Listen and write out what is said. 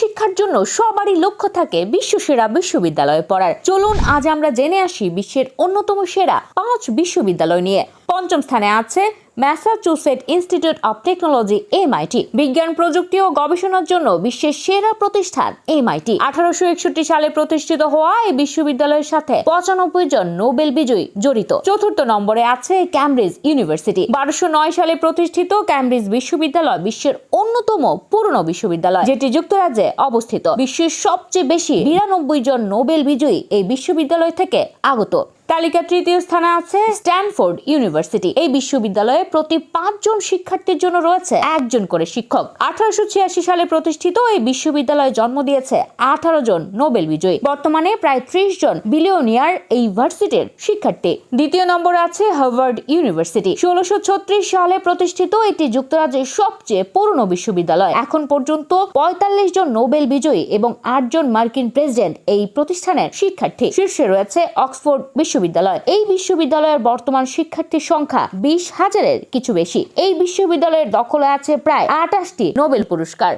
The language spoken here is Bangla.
শিক্ষার জন্য সবারই লক্ষ্য থাকে বিশ্বসেরা বিশ্ববিদ্যালয়ে পড়ার। চলুন আজ আমরা জেনে আসি বিশ্বের অন্যতম সেরা 5 বিশ্ববিদ্যালয় নিয়ে। পঞ্চম স্থানে আছে Massachusetts institute of technology MIT। বিজ্ঞান, প্রযুক্তি ও গবেষণার জন্য বিশ্বের সেরা প্রতিষ্ঠান MIT। 1861 সালে প্রতিষ্ঠিত হওয়া এই বিশ্ববিদ্যালয়ের সাথে 95 জন নোবেল বিজয়ী জড়িত। চতুর্থ নম্বরে আছে ক্যামব্রিজ ইউনিভার্সিটি। 1209 সালে প্রতিষ্ঠিত ক্যামব্রিজ বিশ্ববিদ্যালয় বিশ্বের অন্যতম পুরনো বিশ্ববিদ্যালয়, যেটি যুক্তরাজ্যে অবস্থিত। বিশ্বের সবচেয়ে বেশি 92 জন নোবেল বিজয়ী এই বিশ্ববিদ্যালয় থেকে আগত। তালিকা তৃতীয় স্থানে আছে স্ট্যানফোর্ড ইউনিভার্সিটি। এই বিশ্ববিদ্যালয়ে প্রতি 5 জন শিক্ষার্থীর জন্য রয়েছে একজন করে শিক্ষক। 1886 সালে প্রতিষ্ঠিত এই বিশ্ববিদ্যালয়ে জন্ম দিয়েছে 18 জন নোবেল বিজয়ী। বর্তমানে প্রায় 30 জন বিলিয়নিয়ার এই ভার্সিটির শিক্ষার্থী। দ্বিতীয় নম্বরে আছে হার্ভার্ড ইউনিভার্সিটি। 1636 সালে প্রতিষ্ঠিত এটি যুক্তরাজ্যের সবচেয়ে পুরনো বিশ্ববিদ্যালয়। এখন পর্যন্ত 45 জন নোবেল বিজয়ী এবং 8 জন মার্কিন প্রেসিডেন্ট এই প্রতিষ্ঠানের শিক্ষার্থী। শীর্ষে রয়েছে অক্সফোর্ড বিশ্ববিদ্যালয়। এই বিশ্ববিদ্যালয়ের বর্তমান শিক্ষার্থীর সংখ্যা 20,000-এর কিছু বেশি। এই বিশ্ববিদ্যালয়ের দখলে আছে প্রায় 28টি নোবেল পুরস্কার।